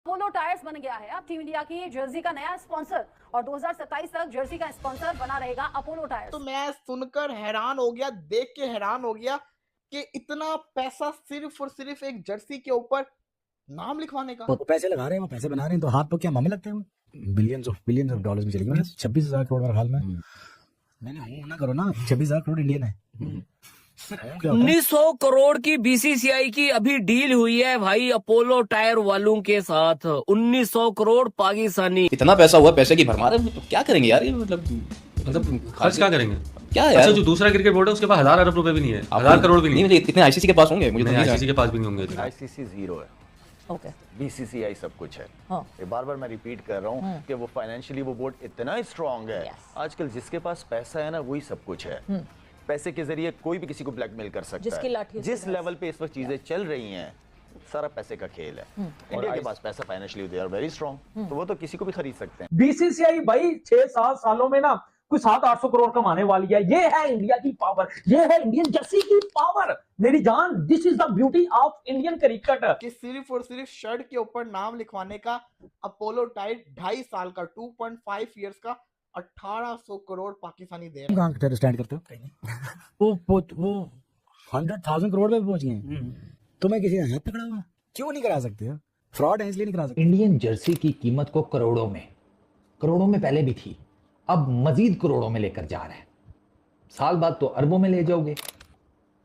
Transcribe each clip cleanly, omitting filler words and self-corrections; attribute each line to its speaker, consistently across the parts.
Speaker 1: Apollo tyres बन गया है अब टीम इंडिया की जर्सी का नया स्पॉन्सर और 2027 तक जर्सी का स्पॉन्सर बना रहेगा अपोलो टायर्स।
Speaker 2: तो मैं सुनकर हैरान हो गया, देख के हैरान हो गया कि इतना पैसा सिर्फ और सिर्फ एक जर्सी के ऊपर नाम लिखवाने का।
Speaker 3: तो पैसे लगा रहे हैं, वो पैसे बना रहे हैं, तो हाथ तो क्या मामे लगते हैं। बिलियंस ऑफ डॉलर्स में चलेंगे। 26,000 करोड़ मेरे ख्याल में। मैंने ना करो ना, 26,000 करोड़ इंडियन है।
Speaker 4: 1900 करोड़ की बीसीसीआई की अभी डील हुई है भाई अपोलो टायर वालों के साथ। 1900 करोड़ पाकिस्तानी।
Speaker 5: इतना पैसा हुआ, पैसे की भरमार है, तो क्या करेंगे यार ये। मतलब
Speaker 6: खर्च क्या करेंगे
Speaker 5: क्या यार।
Speaker 6: अच्छा, जो दूसरा क्रिकेट बोर्ड है उसके पास 1000 अरब रुपए भी नहीं है, 1000 करोड़ भी नहीं है।
Speaker 5: इतने आईसीसी के पास होंगे, मुझे
Speaker 6: नहीं, आईसीसी के पास भी नहीं होंगे।
Speaker 7: आईसीसी जीरो है,
Speaker 1: ओके
Speaker 7: बीसीसीआई सब कुछ है।
Speaker 1: हाँ।
Speaker 7: ये बार बार मैं रिपीट कर रहा हूँ कि वो फाइनेंशियली वो बोर्ड इतना स्ट्रांग है। आजकल जिसके पास पैसा है ना वही सब कुछ है। पैसे के जरिए कोई भी किसी को ब्लैकमेल कर सकता है। जिस लेवल पे इस वक्त चीजें चल रही हैं सारा पैसे का खेल है। इंडिया के पास पैसा financially they are very strong, तो वो तो किसी को भी खरीद सकते हैं।
Speaker 8: बीसीसीआई भाई 6-7 सालों में ना कोई 700-800 करोड़ कमाने वाली है। ये है इंडिया की पावर, ये है इंडियन जर्सी की पावर मेरी जान। This is the beauty of Indian cricket
Speaker 2: कि सिर्फ और सिर्फ शर्ट के ऊपर नाम लिखवाने का अपोलो टायर 2.5 साल का 2.5 इयर्स का 1800 करोड़ पाकिस्तानी दे रहे हैं।
Speaker 3: कहाँ स्टैंड करते हो? कहीं नहीं। वो 100,000 करोड़ पे पहुंच गए। तो मैं किसी का हाथ पकड़ा हुआ क्यों नहीं करा सकते? फ्रॉड है इसलिए नहीं करा सकते।
Speaker 9: इंडियन जर्सी की कीमत को करोड़ों में पहले भी थी, अब मजीद करोड़ों में लेकर जा रहे हैं। साल बाद तो अरबों में ले जाओगे,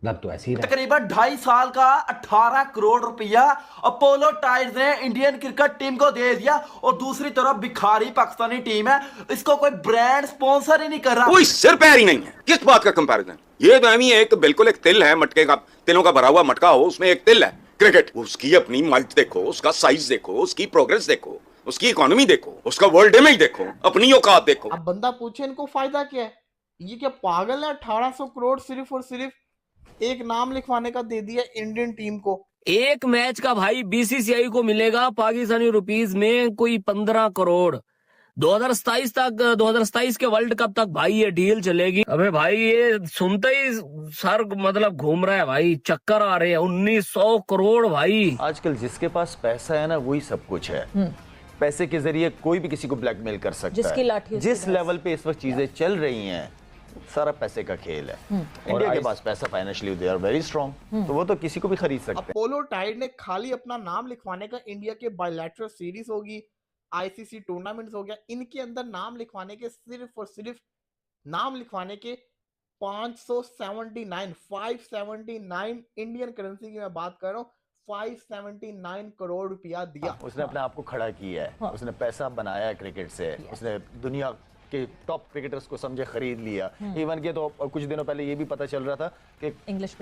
Speaker 9: लग तो ऐसे ही रहा।
Speaker 10: तकरीबन 2.5 साल का 18 करोड़ रुपया अपोलो टायर्स ने इंडियन क्रिकेट टीम को दे दिया। और दूसरी तरफ भिखारी पाकिस्तानी टीम है, इसको कोई ब्रांड स्पॉन्सर ही नहीं कर रहा।
Speaker 11: कोई सिर पैर ही नहीं है। किस बात का कंपैरिजन? ये तो एक बिल्कुल एक तिल है, मटके का, तिलों का भरा हुआ मटका हो, उसमें एक तिल है। क्रिकेट, उसकी अपनी मल्ट देखो, उसका साइज देखो, उसकी प्रोग्रेस देखो, उसकी इकोनॉमी देखो, उसका वर्ल्ड इमेज देखो, अपनी औकात देखो।
Speaker 2: अब बंदा पूछे इनको फायदा क्या है? ये क्या पागल है? 1800 करोड़ सिर्फ और सिर्फ एक नाम लिखवाने का दे दिया इंडियन टीम को।
Speaker 4: एक मैच का भाई बीसीसीआई को मिलेगा पाकिस्तानी रुपीस में कोई 15 करोड़। 2027 के वर्ल्ड कप तक भाई ये डील चलेगी। अबे भाई ये सुनते ही सर मतलब घूम रहा है भाई, चक्कर आ रहे हैं। 1900 करोड़ भाई।
Speaker 7: आजकल जिसके पास पैसा है ना वही सब कुछ है। पैसे के जरिए कोई भी किसी को ब्लैकमेल कर सकता है। जिस लेवल पे इस वक्त चीजें चल रही हैं सारा पैसे का खेल है। इंडिया के पास पैसा financially they are very strong, तो वो तो किसी को भी खरीद सकते हैं।
Speaker 2: अपोलो टायर ने खाली अपना नाम लिखवाने का इंडिया के बायलैटरल सीरीज होगी, आईसीसी टूर्नामेंट्स हो गया, इनके अंदर नाम लिखवाने के सिर्फ और सिर्फ नाम लिखवाने के 579 इंडियन करेंसी की मैं बात कर रहा हूँ, 579 करोड़ रुपया दिया।
Speaker 7: उसने अपने आप को खड़ा किया है। उसने पैसा बनाया है क्रिकेट से। उसने दुनिया के टॉप क्रिकेटर्स को समझे खरीद लिया। इवन के तो कुछ दिनों पहले ये भी पता चल रहा था कि इंग्लिश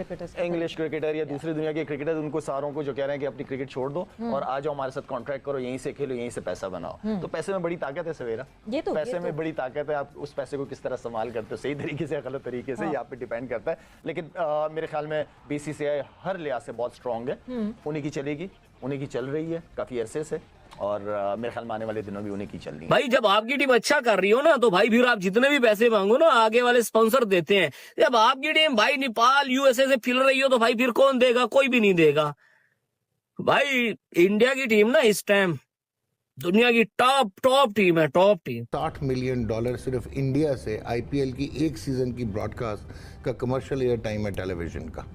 Speaker 7: क्रिकेटर या दूसरी दुनिया के क्रिकेटर उनको सारों को जो कह रहे हैं कि अपनी क्रिकेट छोड़ दो और आ जाओ हमारे साथ कॉन्ट्रैक्ट करो, यहीं से खेलो, यहीं से पैसा बनाओ। तो पैसे में बड़ी ताकत है सवेरा, पैसे में बड़ी ताकत है। आप उस पैसे को किस तरह इस्तेमाल करते हो, सही तरीके से या गलत तरीके से, ये आप पे डिपेंड करता है। लेकिन मेरे ख्याल में बीसीसीआई हर लिहाज से बहुत स्ट्रांग है। उन्हीं की चलेगी, उन्हीं की चल रही है काफी अरसे से, और मेरे ख्याल में आने वाले दिनों भी उन्हीं की चल रही है।
Speaker 4: भाई जब आपकी टीम अच्छा कर रही हो ना तो भाई फिर आप जितने भी पैसे मांगो ना आगे वाले स्पॉन्सर देते हैं। जब आपकी टीम भाई नेपाल यूएसए से फिर रही हो तो भाई फिर कौन देगा? कोई भी नहीं देगा भाई। इंडिया की टीम ना इस टाइम दुनिया की टॉप टीम है, टॉप टीम।
Speaker 12: $60 मिलियन सिर्फ इंडिया से आईपीएल की एक सीजन की ब्रॉडकास्ट का कमर्शियल एयर टाइम है टेलीविजन का,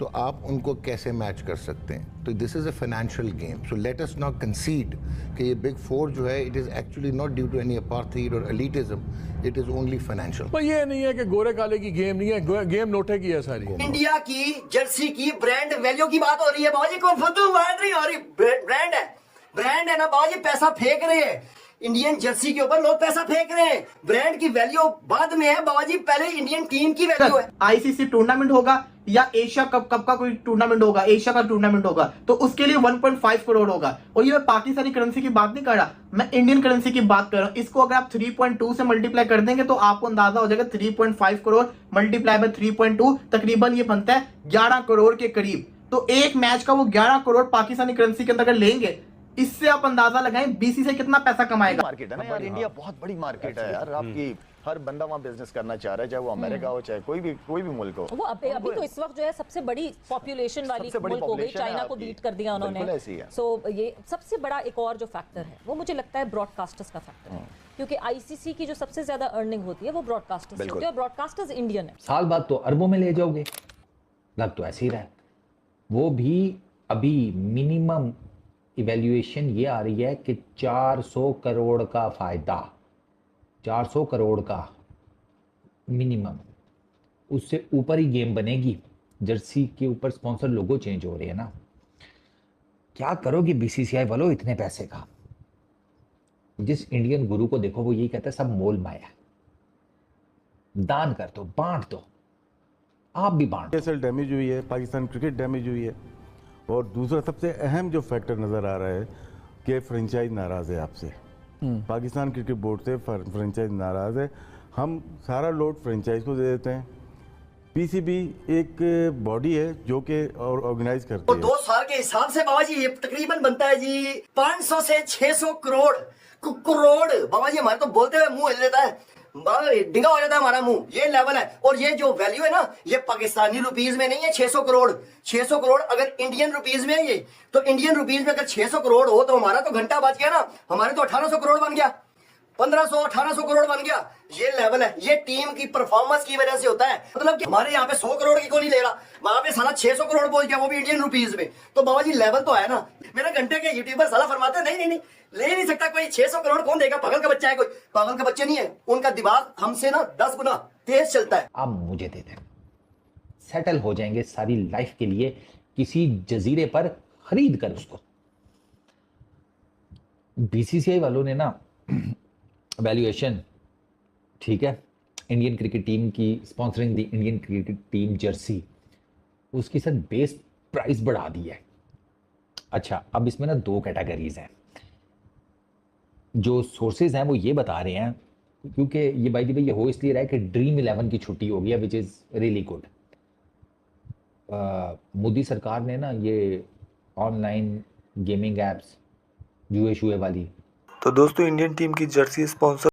Speaker 12: तो आप उनको कैसे मैच कर सकते हैं? तो this is a financial game, so let us not consider कि ये बिग फोर जो है it is actually not due to any apartheid और elitism, it is only financial.
Speaker 13: पर ये नहीं है कि गोरे काले की गेम नहीं है, गेम नोटे की है सारी।
Speaker 10: इंडिया की जर्सी की ब्रांड वैल्यू की बात हो रही है बाजी, कोई फतू बात नहीं हो रही। ब्रांड है ना बाजी, पैसा फेंक रहे हैं इंडियन जर्सी के ऊपर, लोग पैसा फेंक रहे हैं। ब्रांड की वैल्यू बाद में है बाबाजी, पहले इंडियन टीम की वैल्यू है।
Speaker 2: आईसीसी टूर्नामेंट होगा या एशिया कप का कोई टूर्नामेंट होगा, एशिया का टूर्नामेंट होगा, तो उसके लिए 1.5 करोड़ होगा। और ये मैं पाकिस्तानी करेंसी की बात नहीं कर रहा, मैं इंडियन करेंसी की बात कर रहा हूँ। इसको अगर आप 3.2 से मल्टीप्लाई कर देंगे तो आपको अंदाजा हो जाएगा 3.5 करोड़ मल्टीप्लाई बाय 3.2 तकरीबन ये बनता है 11 करोड़ के करीब। तो एक मैच का वो 11 करोड़ पाकिस्तानी करेंसी के अंदर अगर लेंगे इससे आप अंदाजा लगाएं बीसीसीआई कितना पैसा कमाएगा।
Speaker 7: मार्केट है ना यार, इंडिया बहुत बड़ी मार्केट है यार। आपकी हर बंदा वहाँ बिजनेस करना चाह रहा है, चाहे वो अमेरिका हो चाहे कोई भी मुल्क हो।
Speaker 14: वो अभी तो इस वक्त जो है सबसे बड़ी पॉपुलेशन वाली मुल्क हो गई, चाइना को बीट कर दिया उन्होंने। सो ये सबसे बड़ा एक और जो फैक्टर है वो मुझे लगता है ब्रॉडकास्टर्स का फैक्टर है, क्योंकि आईसीसी की जो सबसे ज्यादा अर्निंग होती है वो ब्रॉडकास्टर्स से होती है, और ब्रॉडकास्टर्स इंडियन है।
Speaker 9: साल बाद तो अरबों में ले जाओगे, लग तो ऐसे ही रहा है। वो भी अभी मिनिमम इवैल्यूएशन ये आ रही है कि 400 करोड़ का फायदा, 400 करोड़ का मिनिमम, उससे ऊपर ही गेम बनेगी। जर्सी के ऊपर स्पॉन्सर लोगो चेंज हो रहे हैं ना, क्या करोगे बीसीसीआई वालों इतने पैसे का? जिस इंडियन गुरु को देखो वो यही कहता है सब मोल माया, दान कर दो, बांट दो, आप भी बांट दो।
Speaker 13: डैमेज हुई है, पाकिस्तान क्रिकेट डैमेज हुई है, और दूसरा सबसे अहम जो फैक्टर नजर आ रहा है कि फ्रेंचाइज नाराज है आपसे, पाकिस्तान क्रिकेट बोर्ड से फ्रेंचाइज नाराज है। हम सारा लोड फ्रेंचाइज को दे देते हैं। पीसीबी एक बॉडी है जो कि ऑर्गेनाइज करती है।
Speaker 10: 2 साल के हिसाब से बाबा जी ये तकरीबन बनता है जी 500 से 600 करोड़ बाबा जी। हमारे तो बोलते हुए मुंह हिल लेता है, डिंगा हो जाता है हमारा मुंह। ये लेवल है, और ये जो वैल्यू है ना, ये पाकिस्तानी रुपीज में नहीं है। 600 करोड़ अगर इंडियन रुपीज में है ये, तो इंडियन रुपीज में अगर 600 करोड़ हो तो हमारा तो घंटा बच गया ना, हमारे तो 1800 करोड़ बन गया, 1500-1800 करोड़ बन गया। ये लेवल है, ये टीम की परफॉर्मेंस की वजह से होता है। मतलब कि हमारे यहाँ पे 100 करोड़ की को नहीं ले रहा, वहां पे साला 600 करोड़ बोल गया, वो भी इंडियन रुपीज में। तो बाबा जी लेवल तो है ना। मेरे घंटे के यूट्यूबर साला फरमाते हैं नहीं ले नहीं सकता कोई, 600 करोड़ कौन देगा, पागल का बच्चा है कोई। पागल का बच्चे नहीं है, उनका दिमाग हमसे ना 10 गुना तेज चलता है।
Speaker 9: आप मुझे दे दें, सेटल हो जाएंगे सारी लाइफ के लिए किसी जजीरे पर खरीद कर उसको। बीसीसीआई वालों ने ना वैल्यूएशन, ठीक है, इंडियन क्रिकेट टीम की स्पॉन्सरिंग दी इंडियन क्रिकेट टीम जर्सी, उसके साथ बेस प्राइस बढ़ा दी है। अच्छा, अब इसमें ना 2 कैटेगरीज हैं। जो सोर्सेज हैं वो ये बता रहे हैं, क्योंकि ये बाय द वे ये हो इसलिए रहा है कि ड्रीम 11 की छुट्टी हो गई है, which is really good. Modi सरकार ने ना ये ऑनलाइन गेमिंग एप्स जुए शुए वाली,
Speaker 15: तो दोस्तों इंडियन टीम की जर्सी स्पॉन्सर